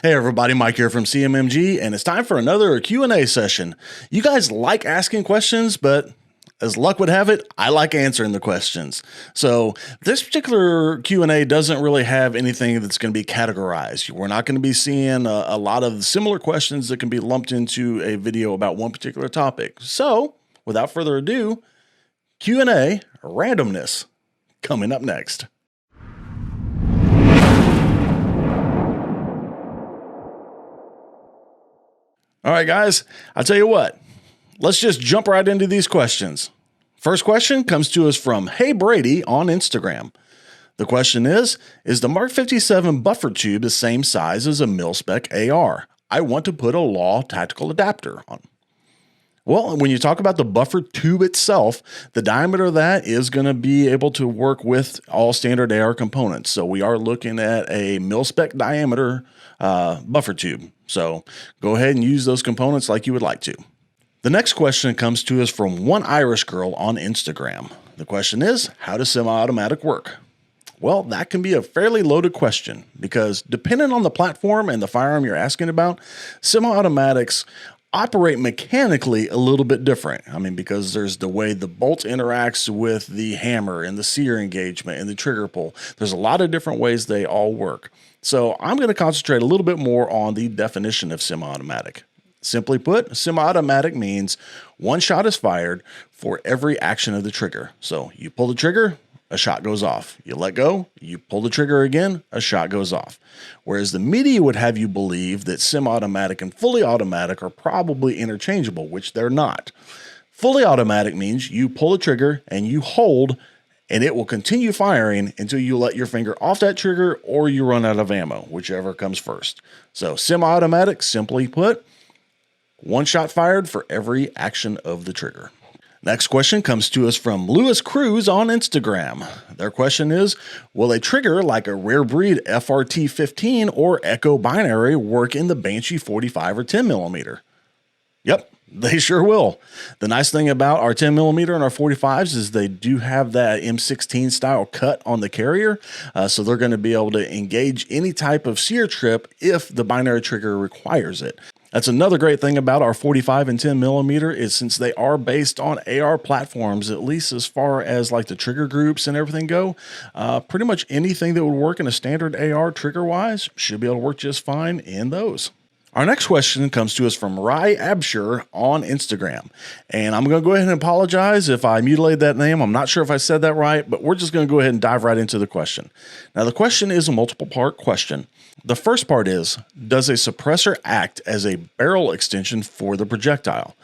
Hey everybody, Mike here from CMMG, and it's time for another Q&A session. You guys like asking questions, but as luck would have it, I like answering the questions. So this particular Q&A doesn't really have anything that's going to be categorized. We're not going to be seeing a lot of similar questions that can be lumped into a video about one particular topic. So without further ado, Q&A randomness coming up next. All right, guys, I'll tell you what, let's just jump right into these questions. First question comes to us from Hey Brady on Instagram. The question is the Mk57 Buffer Tube the same size as a Mil-Spec AR? I want to put a Law tactical adapter on. Well, when you talk about the buffer tube itself, the diameter of that is going to be able to work with all standard AR components. So we are looking at a Mil-Spec diameter buffer tube. So go ahead and use those components like you would like to. The next question comes to us from One Irish Girl on Instagram. The question is, how does semi-automatic work? Well, that can be a fairly loaded question because depending on the platform and the firearm you're asking about, semi-automatics operate mechanically a little bit different. I mean, because there's the way the bolt interacts with the hammer and the sear engagement and the trigger pull. There's a lot of different ways they all work. So I'm going to concentrate a little bit more on the definition of semi-automatic. Simply put, semi-automatic means one shot is fired for every action of the trigger. So you pull the trigger, a shot goes off. You let go, you pull the trigger again, a shot goes off. Whereas the media would have you believe that semi-automatic and fully automatic are probably interchangeable, which they're not. Fully automatic means you pull the trigger and you hold, and it will continue firing until you let your finger off that trigger or you run out of ammo, whichever comes first. So semi-automatic, simply put, one shot fired for every action of the trigger. Next question comes to us from Lewis Cruz on Instagram. Their question is, will a trigger like a RareBreed FRT-15 or Echo binary work in the BANSHEE 45 or 10 millimeter? Yep, they sure will. The nice thing about our 10 millimeter and our 45s is they do have that M16 style cut on the carrier. So they're going to be able to engage any type of sear trip if the binary trigger requires it. That's another great thing about our 45 and 10 millimeter is since they are based on AR platforms, at least as far as like the trigger groups and everything go, pretty much anything that would work in a standard AR trigger wise should be able to work just fine in those. Our next question comes to us from Rai Abshur on Instagram. And I'm going to go ahead and apologize if I mutilated that name. I'm not sure if I said that right, but we're just going to go ahead and dive right into the question. Now, the question is a multiple part question. The first part is, does a suppressor act as a barrel extension for the projectile?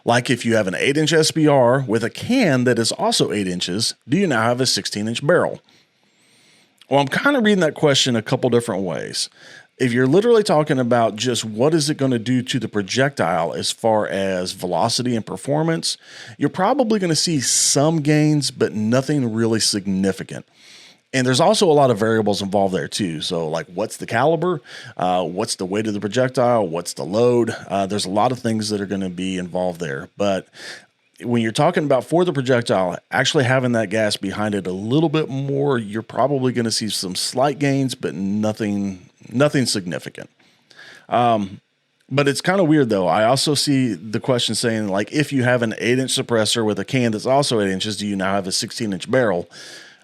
Like if you have an 8-inch SBR with a can that is also 8 inches, do you now have a 16-inch barrel? Well, I'm kind of reading that question a couple different ways. If you're literally talking about just what is it going to do to the projectile as far as velocity and performance, you're probably going to see some gains, but nothing really significant. And there's also a lot of variables involved there too. So like what's the caliber, what's the weight of the projectile, what's the load? There's a lot of things that are going to be involved there. But when you're talking about for the projectile, actually having that gas behind it a little bit more, you're probably going to see some slight gains, but nothing significant. But it's kind of weird though. I also see the question saying like, if you have an 8-inch suppressor with a can that's also 8 inches, do you now have a 16-inch barrel?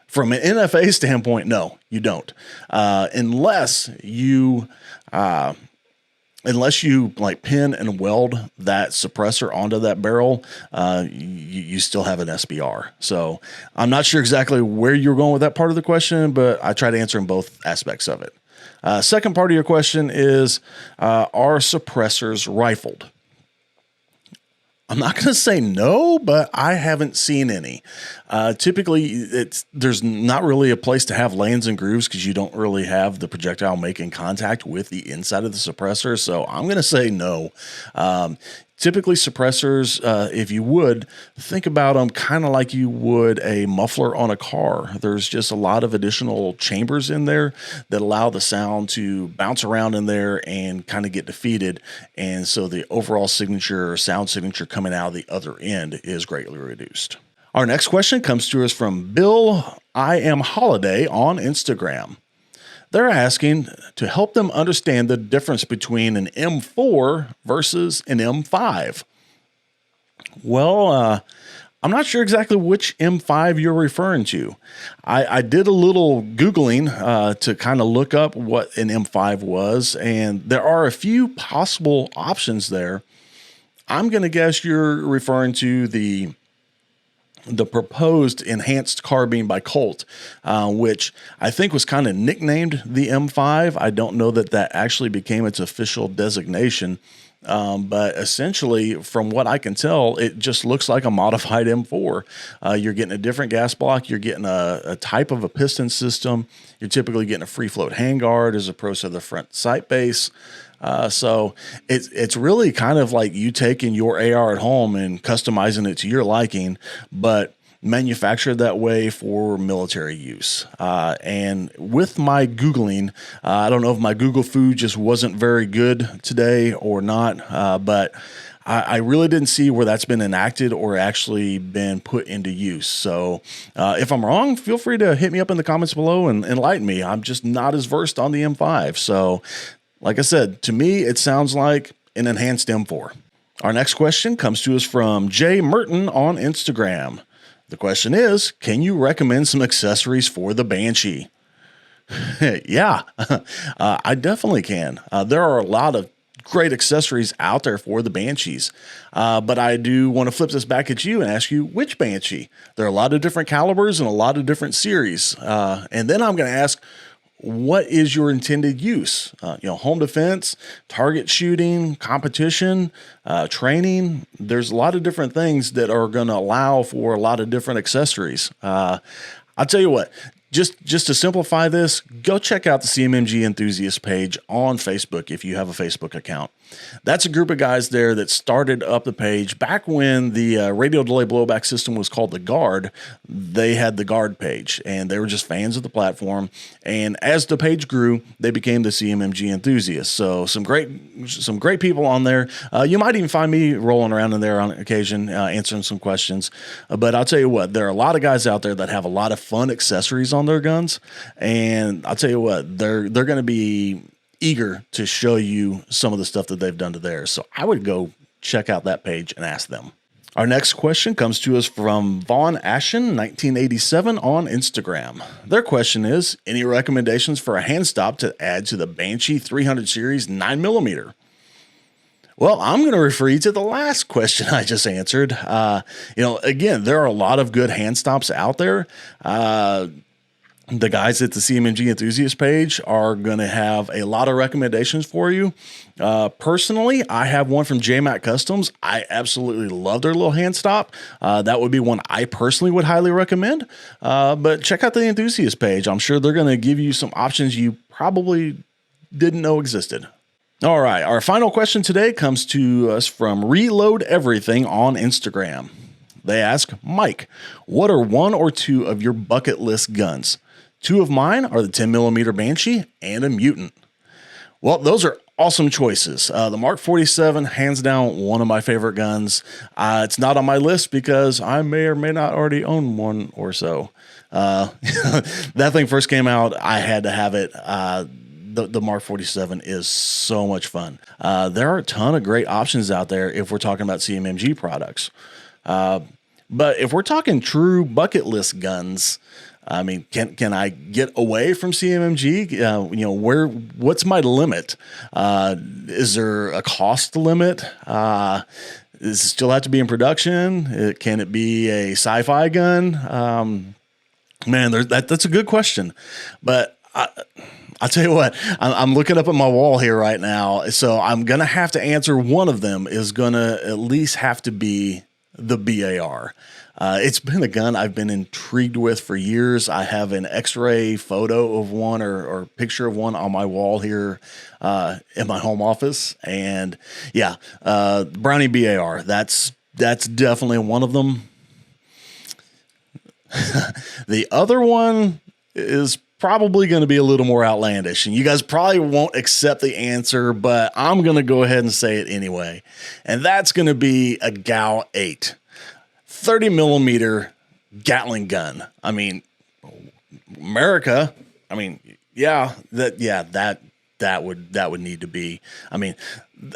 From an NFA standpoint, no, you don't. Unless you like pin and weld that suppressor onto that barrel, you still have an SBR. So I'm not sure exactly where you're going with that part of the question, but I try to answer in both aspects of it. Second part of your question is, are suppressors rifled? I'm not going to say no, but I haven't seen any. Typically, there's not really a place to have lands and grooves because you don't really have the projectile making contact with the inside of the suppressor. So I'm going to say no. Typically, suppressors, if you would, think about them kind of like you would a muffler on a car. There's just a lot of additional chambers in there that allow the sound to bounce around in there and kind of get defeated. And so the overall signature or sound signature coming out of the other end is greatly reduced. Our next question comes to us from Bill I Am Holiday on Instagram. They're asking to help them understand the difference between an M4 versus an M5. Well, I'm not sure exactly which M5 you're referring to. I did a little Googling to kind of look up what an M5 was, and there are a few possible options there. I'm going to guess you're referring to the proposed enhanced carbine by Colt, which I think was kind of nicknamed the M5. I don't know that that actually became its official designation. But essentially, from what I can tell, it just looks like a modified M4. You're getting a different gas block. You're getting a type of a piston system. You're typically getting a free float handguard as opposed to the front sight base. So it's really kind of like you taking your AR at home and customizing it to your liking, but manufactured that way for military use. And with my Googling, I don't know if my Google food just wasn't very good today or not, but I really didn't see where that's been enacted or actually been put into use. So if I'm wrong, feel free to hit me up in the comments below and enlighten me. I'm just not as versed on the M5. So like I said, to me, it sounds like an enhanced M4. Our next question comes to us from Jay Merton on Instagram. The question is, can you recommend some accessories for the Banshee? Yeah, I definitely can. There are a lot of great accessories out there for the Banshees, but I do want to flip this back at you and ask you, which Banshee? There are a lot of different calibers and a lot of different series. And then I'm going to ask, what is your intended use? Home defense, target shooting, competition, training. There's a lot of different things that are going to allow for a lot of different accessories. I'll tell you what, just to simplify this, go check out the CMMG Enthusiast page on Facebook if you have a Facebook account. That's a group of guys there that started up the page back when the radio delay blowback system was called the Guard. They had the Guard page, and they were just fans of the platform. And as the page grew, they became the CMMG Enthusiasts. So some great people on there. You might even find me rolling around in there on occasion, answering some questions. But I'll tell you what, there are a lot of guys out there that have a lot of fun accessories on their guns, and I'll tell you what, they're going to be eager to show you some of the stuff that they've done to theirs. So I would go check out that page and ask them. Our next question comes to us from Vaughn Ashen, 1987 on Instagram. Their question is, any recommendations for a hand stop to add to the Banshee 300 series 9mm? Well, I'm going to refer you to the last question I just answered. Again, there are a lot of good hand stops out there. The guys at the CMMG Enthusiast page are going to have a lot of recommendations for you. Personally, I have one from JMac Customs. I absolutely love their little hand stop. That would be one I personally would highly recommend. But check out the Enthusiast page. I'm sure they're going to give you some options you probably didn't know existed. All right, our final question today comes to us from Reload Everything on Instagram. They ask, Mike, what are one or two of your bucket list guns? Two of mine are the 10mm Banshee and a Mutant. Well, those are awesome choices. The Mark 47, hands down, one of my favorite guns. It's not on my list because I may or may not already own one or so. That thing first came out, I had to have it. The Mark 47 is so much fun. There are a ton of great options out there if we're talking about CMMG products. But if we're talking true bucket list guns, I mean, can I get away from CMMG? What's my limit? Is there a cost limit? Does it still have to be in production? Can it be a sci-fi gun? That's a good question. But I'll tell you what, I'm looking up at my wall here right now. So I'm going to have to answer one of them is going to at least have to be the BAR. It's been a gun I've been intrigued with for years. I have an X-ray photo of one or picture of one on my wall here in my home office. And yeah, Brownie BAR, that's definitely one of them. The other one is probably going to be a little more outlandish, and you guys probably won't accept the answer, but I'm going to go ahead and say it anyway. And that's going to be a GAU 8. 30mm Gatling gun. I mean, America, Yeah, that would need to be. I mean,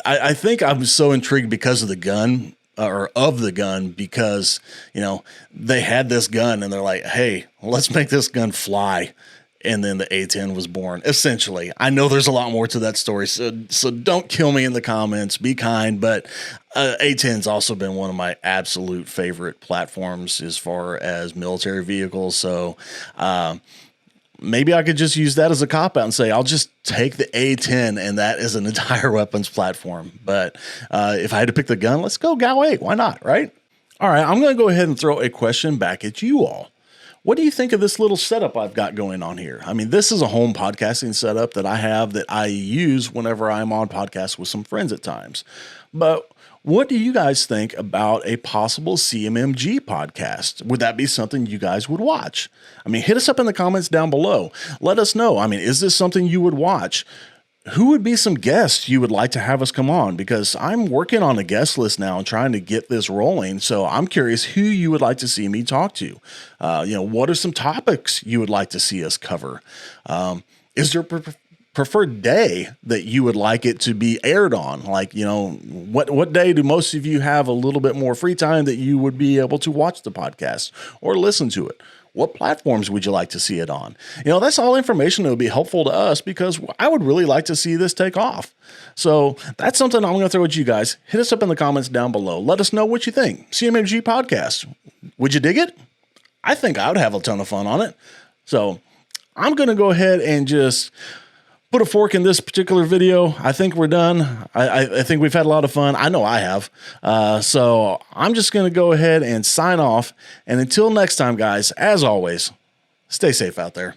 I think I'm so intrigued because of the gun or of the gun because, you know, they had this gun and they're like, hey, let's make this gun fly. And then the A10 was born, essentially. I know there's a lot more to that story, so don't kill me in the comments. Be kind, but A10's also been one of my absolute favorite platforms as far as military vehicles. So maybe I could just use that as a cop-out and say, I'll just take the A10, and that is an entire weapons platform. But if I had to pick the gun, let's go GAU 8. Why not, right? All right, I'm going to go ahead and throw a question back at you all. What do you think of this little setup I've got going on here? I mean, this is a home podcasting setup that I have that I use whenever I'm on podcasts with some friends at times. But what do you guys think about a possible CMMG podcast? Would that be something you guys would watch? I mean, hit us up in the comments down below. Let us know. I mean, is this something you would watch? Who would be some guests you would like to have us come on? Because I'm working on a guest list now and trying to get this rolling. So I'm curious who you would like to see me talk to. What are some topics you would like to see us cover? Is there preferred day that you would like it to be aired on? Like, what day do most of you have a little bit more free time that you would be able to watch the podcast or listen to it? What platforms would you like to see it on? That's all information that would be helpful to us because I would really like to see this take off. So that's something I'm going to throw at you guys. Hit us up in the comments down below. Let us know what you think. CMMG Podcast. Would you dig it? I think I would have a ton of fun on it. So I'm going to go ahead and just put a fork in this particular video. I think we're done. I think we've had a lot of fun. I know I have. So I'm just going to go ahead and sign off. And until next time, guys, as always, stay safe out there.